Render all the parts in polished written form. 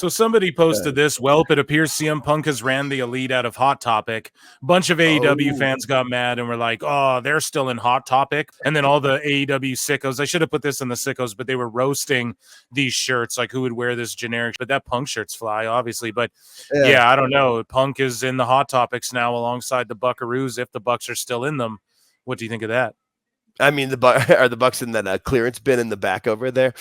So somebody posted this. Welp, it appears CM Punk has ran the Elite out of Hot Topic. A bunch of AEW fans got mad and were like, oh, they're still in Hot Topic. And then all the AEW sickos, I should have put this in the sickos, but they were roasting these shirts, like who would wear this generic. But that Punk shirt's fly, obviously. But yeah, I don't know. Punk is in the Hot Topics now alongside the Buckaroos, if the Bucks are still in them. What do you think of that? I mean, are the Bucks in that clearance bin in the back over there?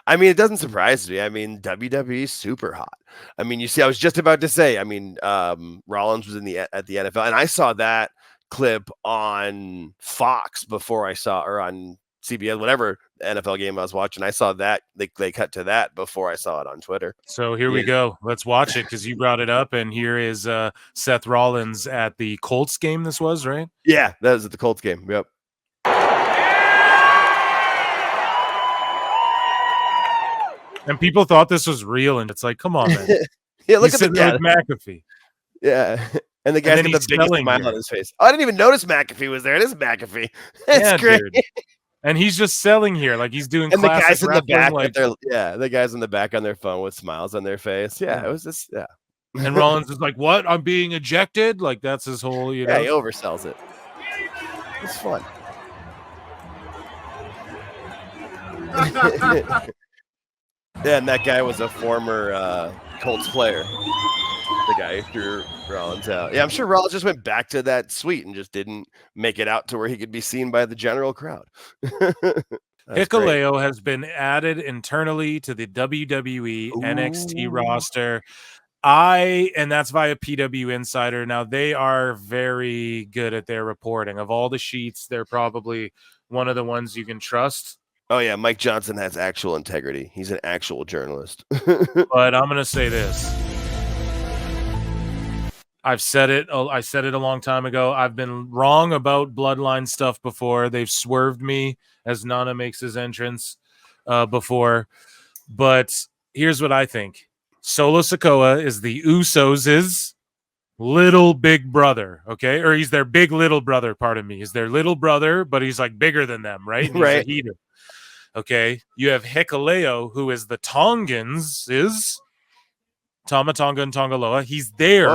I mean, it doesn't surprise me. I mean, WWE is super hot. I mean, you see, I was just about to say, I mean, Rollins was at the NFL, and I saw that clip on Fox before I saw, or on CBS, whatever NFL game I was watching. I saw that they cut to that before I saw it on Twitter. So here we go. Let's watch it because you brought it up, and here is Seth Rollins at the Colts game. This was right. Yeah, that was at the Colts game. Yep. And people thought this was real, and it's like, come on, man. Yeah, look at the guy. McAfee. Yeah, and the guy's got the biggest smile on his face. Oh, I didn't even notice McAfee was there. It is McAfee. It's great. Dude. And he's just selling here, like he's doing. And the guys in the back, the guys in the back on their phone with smiles on their face. Yeah, it was just And Rollins is like, "What? I'm being ejected." Like that's his whole. You know, he oversells it. It's fun. Yeah, and that guy was a former Colts player. The guy who threw Rollins out. Yeah, I'm sure Rollins just went back to that suite and just didn't make it out to where he could be seen by the general crowd. Hikuleo has been added internally to the WWE NXT roster. And that's via PW Insider. Now, they are very good at their reporting. Of all the sheets, they're probably one of the ones you can trust. Oh, yeah, Mike Johnson has actual integrity. He's an actual journalist. But I'm going to say this. I've said it. I said it a long time ago. I've been wrong about Bloodline stuff before. They've swerved me as Nana makes his entrance before. But here's what I think. Solo Sikoa is the Usos' little big brother, okay? Or he's their big little brother, pardon me. He's their little brother, but he's like bigger than them, right? And right. He's a heater. Okay, you have Hikuleo, who is the Tongans, is Tama Tonga and Tongaloa. He's their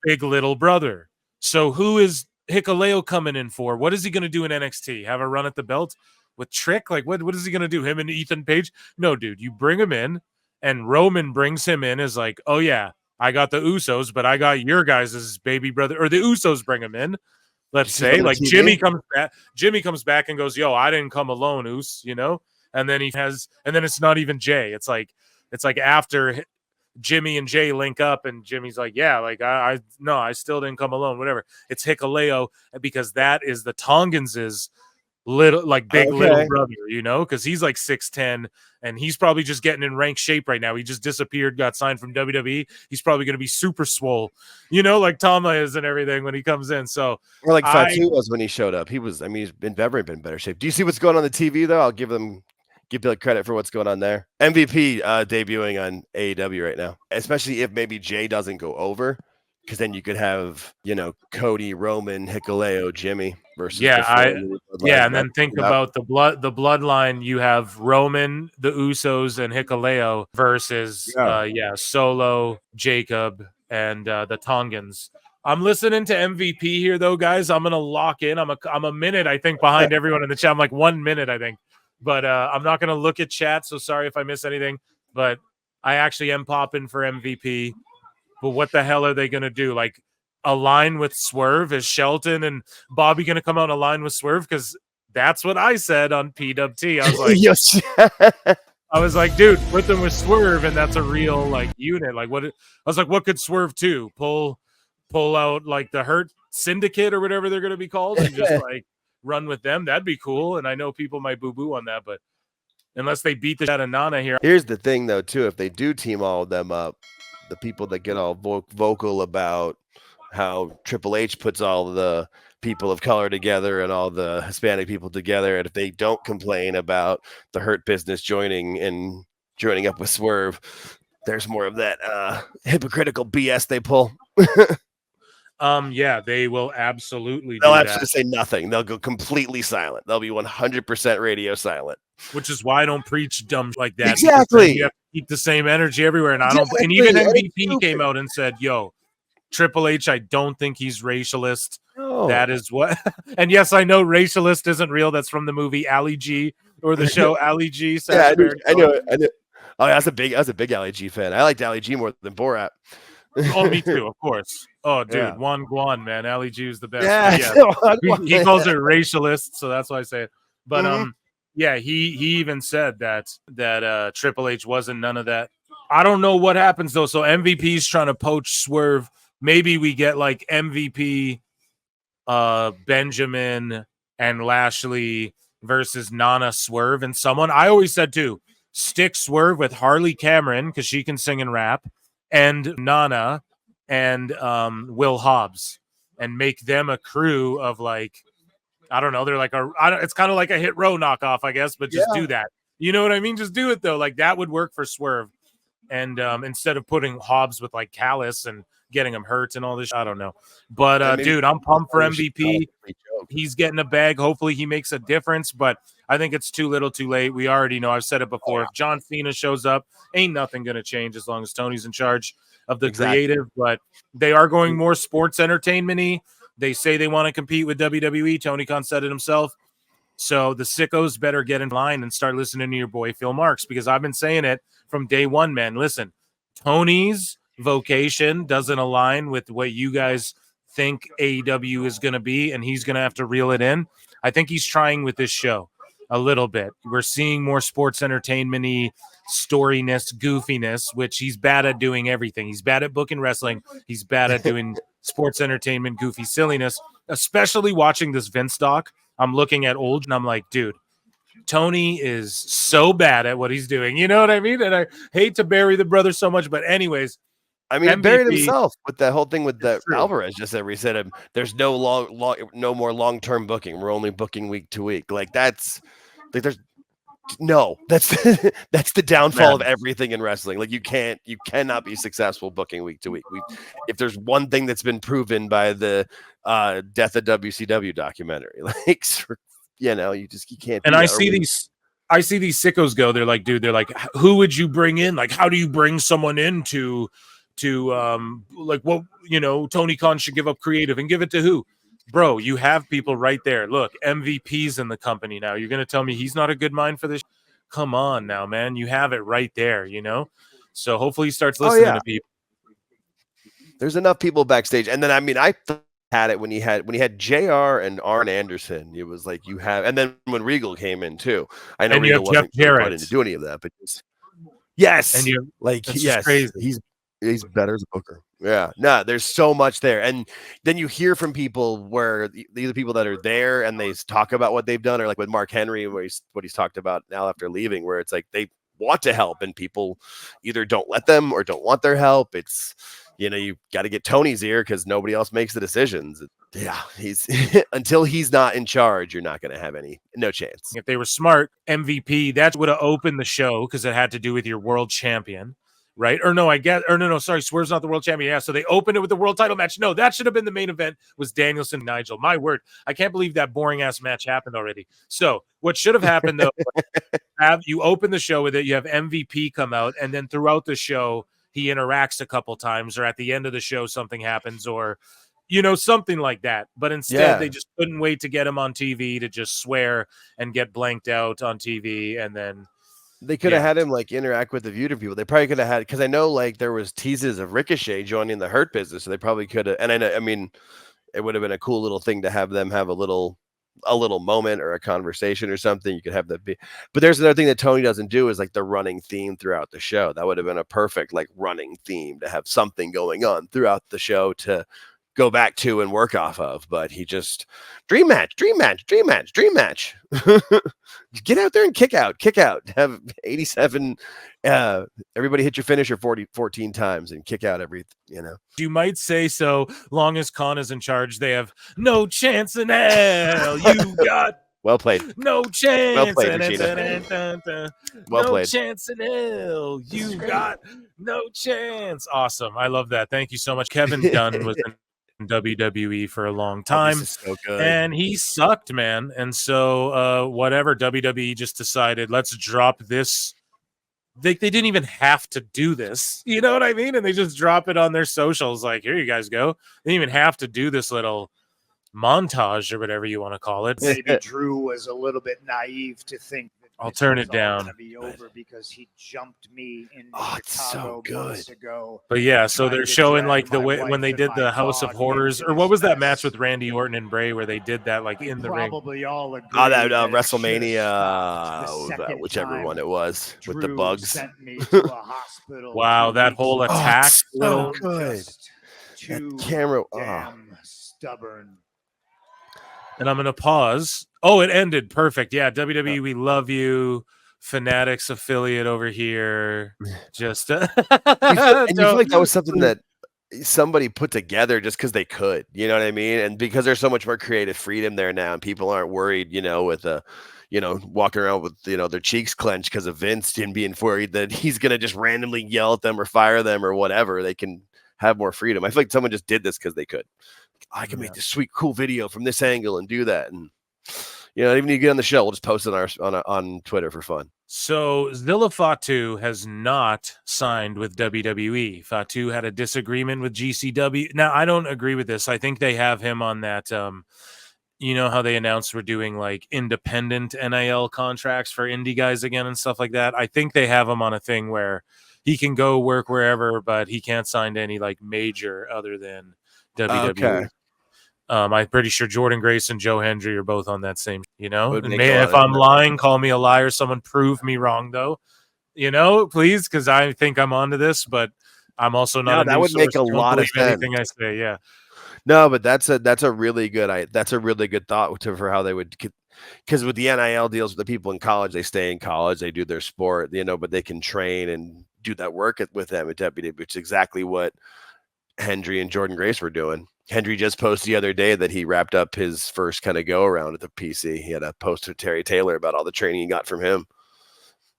big little brother. So who is Hikuleo coming in for? What is he going to do in NXT? Have a run at the belt with Trick? Like, what is he going to do? Him and Ethan Page? No, dude, you bring him in, and Roman brings him in as like, oh, yeah, I got the Usos, but I got your guys' baby brother. Or the Usos bring him in. Let's say, like Jimmy comes back and goes, yo, I didn't come alone, Us, you know? And then and then it's not even Jay. It's like after Jimmy and Jay link up and Jimmy's like, yeah, like I still didn't come alone, whatever. It's Hikuleo because that is the Tongans' little, like big little brother, you know, because he's like 6'10", and he's probably just getting in rank shape right now. He just disappeared, got signed from WWE. He's probably going to be super swole, you know, like Tama is and everything when he comes in. So, or like Fatu was when he showed up. He's been better shape. Do you see what's going on the TV though? I'll give you credit for what's going on there. MVP debuting on AEW right now, especially if maybe Jay doesn't go over. Because then you could have, you know, Cody, Roman, Hikuleo, Jimmy versus and then think about the bloodline. You have Roman, the Usos, and Hikuleo versus Solo, Jacob, and the Tongans. I'm listening to MVP here, though, guys. I'm gonna lock in. I'm a minute, I think, behind everyone in the chat. I'm like 1 minute, I think, but I'm not gonna look at chat. So sorry if I miss anything. But I actually am popping for MVP. But what the hell are they going to do? Like, align with Swerve? Is Shelton and Bobby going to come out and align with Swerve? Because that's what I said on PWT. I was like, yes. I was like, dude, put them with Swerve, and that's a real, like, unit. Like, what? I was like, what could Swerve do? Pull out, like, the Hurt Syndicate or whatever they're going to be called and just, like, run with them? That'd be cool. And I know people might boo-boo on that, but unless they beat the shit out of Nana here. Here's the thing, though, too. If they do team all of them up, the people that get all vocal about how Triple H puts all the people of color together and all the Hispanic people together, and if they don't complain about the Hurt Business joining up with Swerve, there's more of that hypocritical BS they pull. Yeah, they will absolutely. They'll absolutely say nothing. They'll go completely silent. They'll be 100% radio silent. Which is why I don't preach dumb like that. Exactly. You have to keep the same energy everywhere. And I don't. And even MVP came out and said, "Yo, Triple H, I don't think he's racialist. No. That is what." And yes, I know racialist isn't real. That's from the movie Ali G or the show Ali G. Yeah, I know. Oh, that's a big Ali G fan. I liked Ali G more than Borat. Oh, me too, of course. Oh, dude, Juan Guan, man, Ali G is the best. Yeah, he calls it racialist, so that's why I say it. But yeah, he even said that Triple H wasn't none of that. I don't know what happens though. So MVP's trying to poach Swerve. Maybe we get like MVP, Benjamin and Lashley versus Nana, Swerve, and someone. I always said too, stick Swerve with Harley Cameron because she can sing and rap, and Nana and Will Hobbs, and make them a crew of like, I don't know. They're like it's kind of like a Hit Row knockoff, I guess, but just do that. You know what I mean? Just do it though. Like that would work for Swerve. And instead of putting Hobbs with like Callis and getting him hurt and all this, I don't know. But dude, I'm pumped for MVP. He's getting a bag. Hopefully he makes a difference, but I think it's too little too late. We already know. I've said it before. If John Cena shows up, ain't nothing going to change as long as Tony's in charge of the creative, but they are going more sports entertainment-y. They say they want to compete with WWE. Tony Khan said it himself. So the sickos better get in line and start listening to your boy Phil Marks, because I've been saying it from day one, man. Listen, Tony's vocation doesn't align with what you guys think AEW is going to be, and he's going to have to reel it in. I think he's trying with this show a little bit. We're seeing more sports entertainment-y storyness, goofiness, which he's bad at doing everything. He's bad at booking wrestling. He's bad at doing sports entertainment, goofy silliness, especially watching this Vince doc. I'm looking at old and I'm like, dude, Tony is so bad at what he's doing. You know what I mean? And I hate to bury the brother so much, but anyways, I mean, MVP, he buried himself with that whole thing with the Alvarez just said. We said there's no no more long-term booking. We're only booking week to week. Like that's like that's the downfall of everything in wrestling. Like you cannot be successful booking week to week. If there's one thing that's been proven by the Death of WCW documentary, like you can't. And I see these sickos go. They're like, dude, who would you bring in? Like, how do you bring someone in to like what Tony Khan should give up creative and give it to who? Bro, you have people right there. Look, MVP's in the company now. You're going to tell me he's not a good mind for this? Come on now, man. You have it right there, So hopefully he starts listening to people. There's enough people backstage. And then, I mean, I had it when he had JR and Arn Anderson. It was like you have, and then when Regal came in too. I know Regal wasn't brought in to do any of that, but yes. And crazy. He's better as a booker. Yeah. No, there's so much there. And then you hear from people where these are people that are there and they talk about what they've done, or like with Mark Henry, what he's talked about now after leaving, where it's like they want to help and people either don't let them or don't want their help. It's, you got to get Tony's ear because nobody else makes the decisions. Yeah. He's until he's not in charge, you're not going to have no chance. If they were smart, MVP, that would have opened the show because it had to do with your world champion. Right? Sorry, Swerve's not the world champion. Yeah, so they opened it with the world title match. No, that should have been the main event, was Danielson Nigel. My word, I can't believe that boring-ass match happened already. So what should have happened, though, you open the show with it, you have MVP come out, and then throughout the show, he interacts a couple times, or at the end of the show, something happens, or, something like that. But instead, they just couldn't wait to get him on TV to just swear and get blanked out on TV, and then... They could have had him like interact with the viewer people. They probably could have had, because I know like there was teases of Ricochet joining the Hurt Business, so they probably could have. And I mean, it would have been a cool little thing to have them have a little moment or a conversation or something. You could have that be. But there's another thing that Tony doesn't do is like the running theme throughout the show. That would have been a perfect like running theme to have something going on throughout the show to go back to and work off of. But he just dream match. Get out there and kick out. Have 87. Everybody hit your finisher 14 times and kick out every. You might say so. Long as Khan is in charge, they have no chance in hell. You got well played. No chance. Well played, Regina. Well played. No chance in hell. You got no chance. Awesome. I love that. Thank you so much. Kevin Dunn was in WWE for a long Oh, time. this is so good. And he sucked, man. And so whatever, WWE just decided, let's drop this. They didn't even have to do this. You know what I mean? And they just drop it on their socials like, here you guys go. They didn't even have to do this little montage or whatever you want to call it. Maybe Drew was a little bit naive to think that I'll turn it was all down. gonna be over because he jumped me in It's so Chicago good. months ago. But yeah, so they're Tried to showing drag like the my way when wife they and did my the House of dog Horrors, into or what this was that mess. match with Randy Orton and Bray where they did that like We in the ring? probably all agree Oh, that it should've WrestleMania, stopped the second whichever time one it was, with the Drew bugs. sent me to a hospital Wow, 2 that weeks whole ago. attack so little good. Just That too camera. damn stubborn. And I'm gonna pause. Oh, it ended. Perfect. Yeah, WWE, we love you. Fanatics affiliate over here. Just And you feel like that was something that somebody put together just because they could, you know what I mean? And because there's so much more creative freedom there now, and people aren't worried, with walking around with, their cheeks clenched because of Vince and being worried that he's going to just randomly yell at them or fire them or whatever. They can have more freedom. I feel like someone just did this because they could. I can make this sweet, cool video from this angle and do that. And, even if you get on the show, we'll just post it on Twitter for fun. So Zilla Fatu has not signed with WWE. Fatu had a disagreement with GCW. Now, I don't agree with this. I think they have him on that, you know how they announced we're doing like independent NIL contracts for indie guys again and stuff like that. I think they have him on a thing where he can go work wherever, but he can't sign to any like major other than WWE. Okay. I'm pretty sure Jordan Grace and Joe Hendry are both on that same, Would and make a lot if of I'm sense. lying, call me a liar. Someone prove me wrong though, please, because I think I'm onto this, but I'm also not. No, that would make a lot of sense. Anything I say, yeah. No, but that's a really good thought for how they would, because with the NIL deals with the people in college, they stay in college, they do their sport, but they can train and do that work with them at WWE, which is exactly what Hendry and Jordan Grace were doing. Hendry just posted the other day that he wrapped up his first kind of go around at the PC. He had a post with Terry Taylor about all the training he got from him.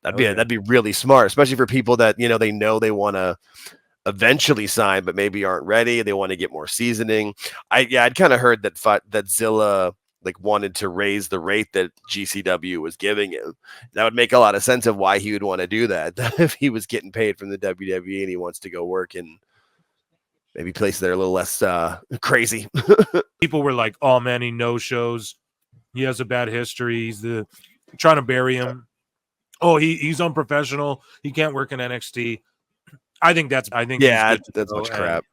That'd be really smart, especially for people that they know they want to eventually sign, but maybe aren't ready. They want to get more seasoning. I'd kind of heard that Zilla wanted to raise the rate that GCW was giving him. That would make a lot of sense of why he would want to do that if he was getting paid from the WWE and he wants to go work in maybe places that are a little less crazy. People were like, "Oh man, he no shows. He has a bad history. He's trying to bury him. Oh, he's unprofessional. He can't work in NXT." I think that's much crap.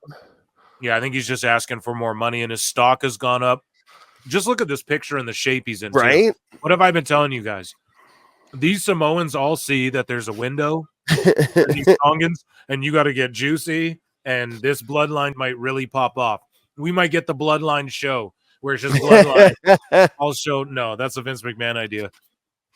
Yeah, I think he's just asking for more money, and his stock has gone up. Just look at this picture and the shape he's in. Right? Too. What have I been telling you guys? These Samoans all see that there's a window for these Tongans, and you got to get juicy. And this bloodline might really pop off. We might get the bloodline show where it's just bloodline. Also, no, that's a Vince McMahon idea.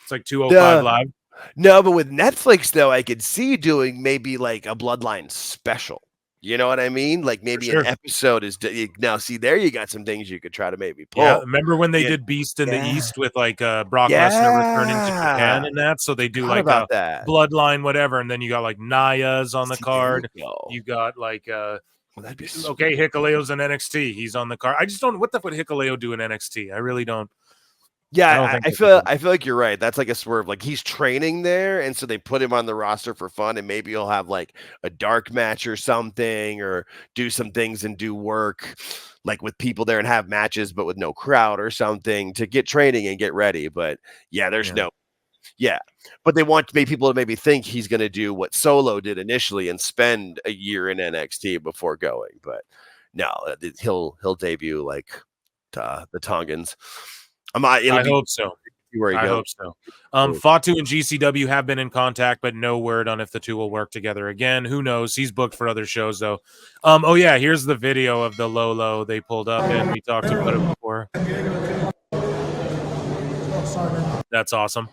It's like 205 Live. No, but with Netflix, though, I could see doing maybe like a bloodline special. You know what I mean? Like maybe an episode is now. See, there you got some things you could try to maybe pull. Yeah, remember when they did Beast in the East with like Brock Lesnar returning to Japan and that? So they do like a bloodline, whatever, and then you got like Naya's on the card. You got like that'd be okay. Hikuleo's in NXT. He's on the card. I just don't. What the fuck would Hikuleo do in NXT? I really don't. Yeah, I feel like you're right. That's like a swerve. Like he's training there, and so they put him on the roster for fun, and maybe he'll have like a dark match or something, or do some things and do work like with people there and have matches, but with no crowd or something to get training and get ready. But yeah, but they want people to maybe think he's going to do what Solo did initially and spend a year in NXT before going. But no, he'll debut like the Tongans. I hope so. I hope so. Fatu and GCW have been in contact, but no word on if the two will work together again. Who knows? He's booked for other shows, though. Oh, yeah, here's the video of the Lolo they pulled up, and we talked about it before. That's awesome.